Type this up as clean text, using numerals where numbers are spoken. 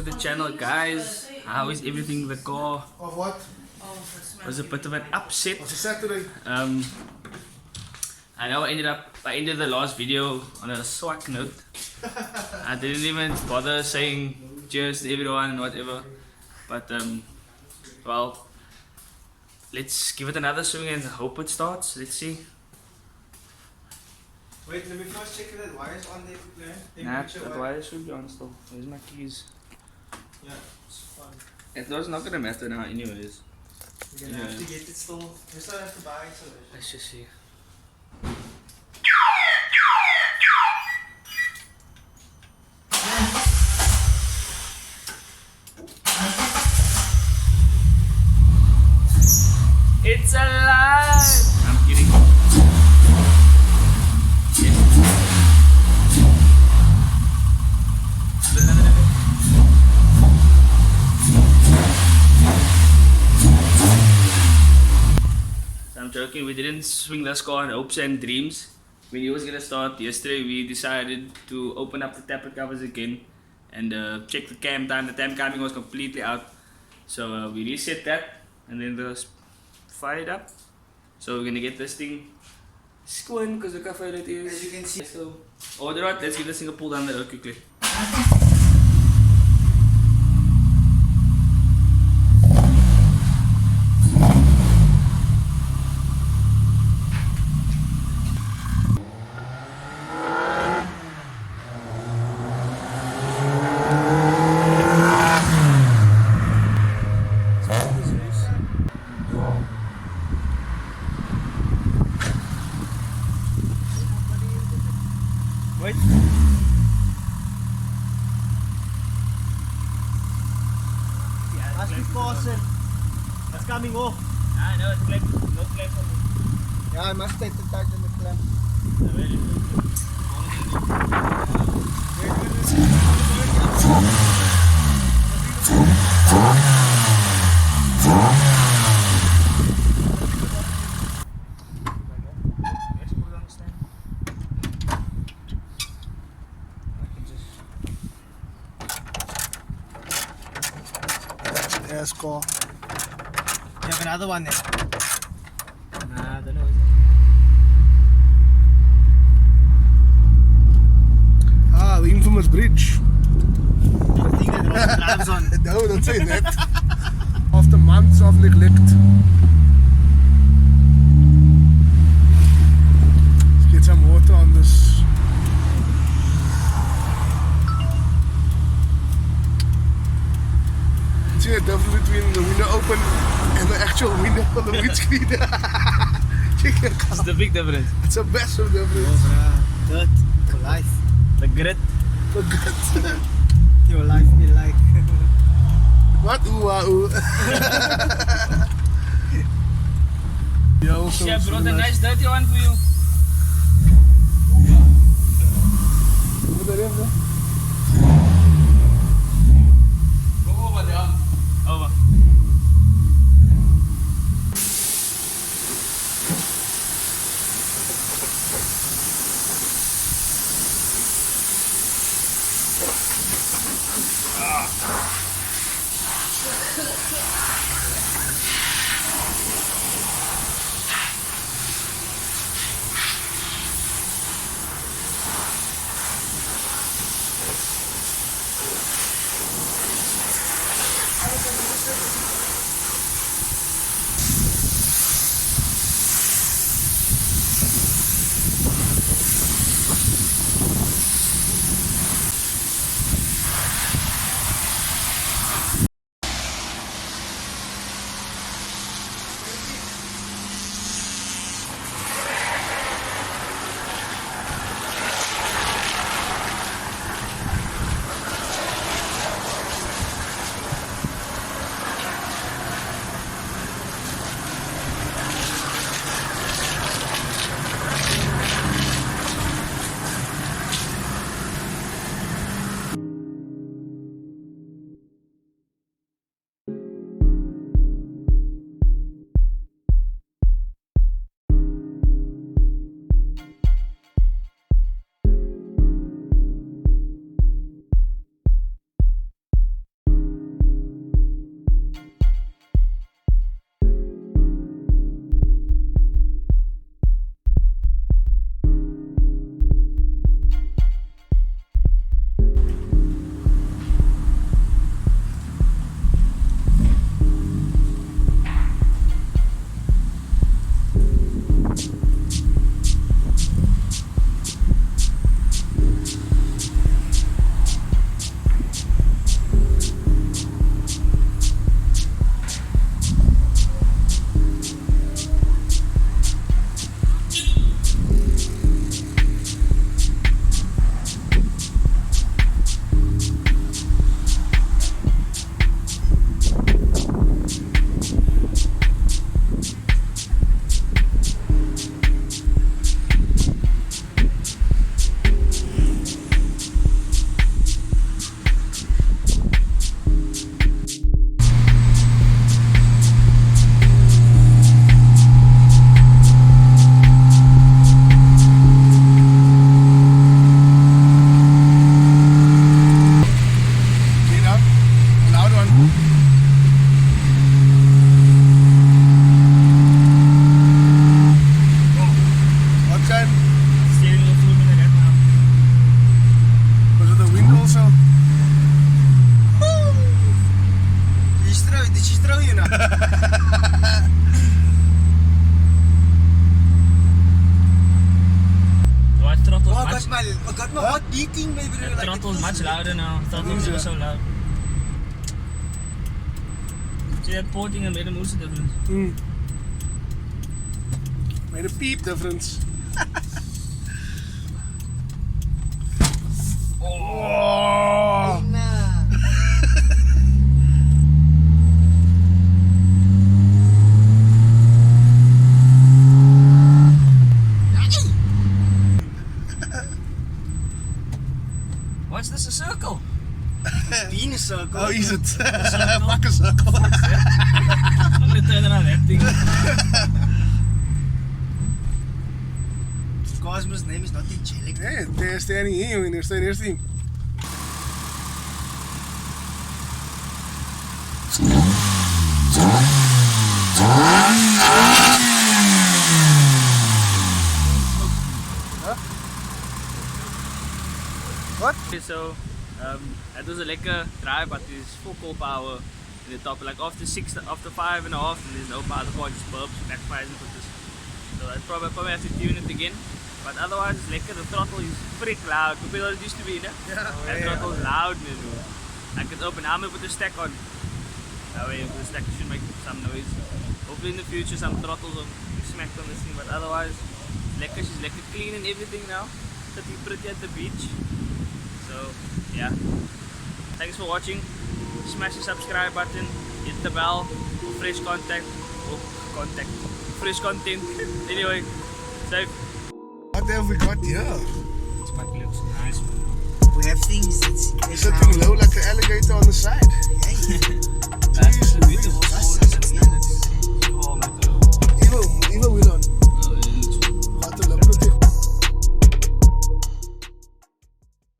to the channel, guys. How is everything in the car? Of what? Was a bit of an upset. It's a Saturday. I know I ended the last video on a swag note. I didn't even bother saying cheers to everyone and whatever. But well, let's give it another swing and hope it starts. Let's see. Wait, let me first check that wires on the Nah, the wire should be on still. Where's my keys? Yeah, it's fun. It was not gonna matter now anyways. You're gonna have to get it still. You still have to buy it, so Let's just see. It's alive! I'm kidding. I'm joking, we didn't swing this car in hopes and dreams. We knew it was gonna start yesterday. We decided to open up the tappet covers again and check the cam time. The time timing was completely out. So we reset that and then just fired up. So we're gonna get this thing squin because look how far it is. as you can see. So order it, let's give this thing a pull down the road quickly. Wait. Ask me caution. It's coming off. Ah, no, it's clamp. No clamp on it. Yeah, I must take the tighten the clamp. Yeah, score. You have another one there? Nah, I don't know. Ah, the infamous bridge. The thing that Rob drives on. No, don't say that. After months of neglect. Let's get some water on this. See the difference between the window open and the actual window on the windscreen. Check your car. It's the big difference. It's a massive difference. Dirt for life. The grit. Look at Your life be like. what? Ooh, ah, ooh. Yeah, also Yeah, brought so a nice dirty one for you. What the hell, Go over there. Over. louder now. I thought it was Yeah. so loud. See that porting and made a moose difference. Made a peep difference. Oh. Nah. What's this, a circle? Being a circle. Oh, is it? Fuck a circle. I'm gonna turn around that thing. Cosmo's name is not Angelic. Hey, they're standing here, jongen. They're standing here. What? Okay, so that was a lekker drive, but it's full core power in the top. Like after 5.5, and there's no power. The car just burps, backfires and puts this. So I probably have to tune it again. But otherwise, it's lekker. The throttle is pretty loud compared to what it used to be. Yeah. That throttle is loud. I could open. I'm gonna put the stack on. That way, the stack should make some noise. Hopefully, in the future, some throttles will be smacked on this thing. But otherwise, lekker. She's lekker clean and everything now. Sitting pretty at the beach. So yeah, thanks for watching. Smash the subscribe button, hit the bell for fresh fresh content. Anyway, safe. What have we got here? It's my clips, nice. We have things. It's Sitting low like an alligator on the side. Hey. That's beautiful.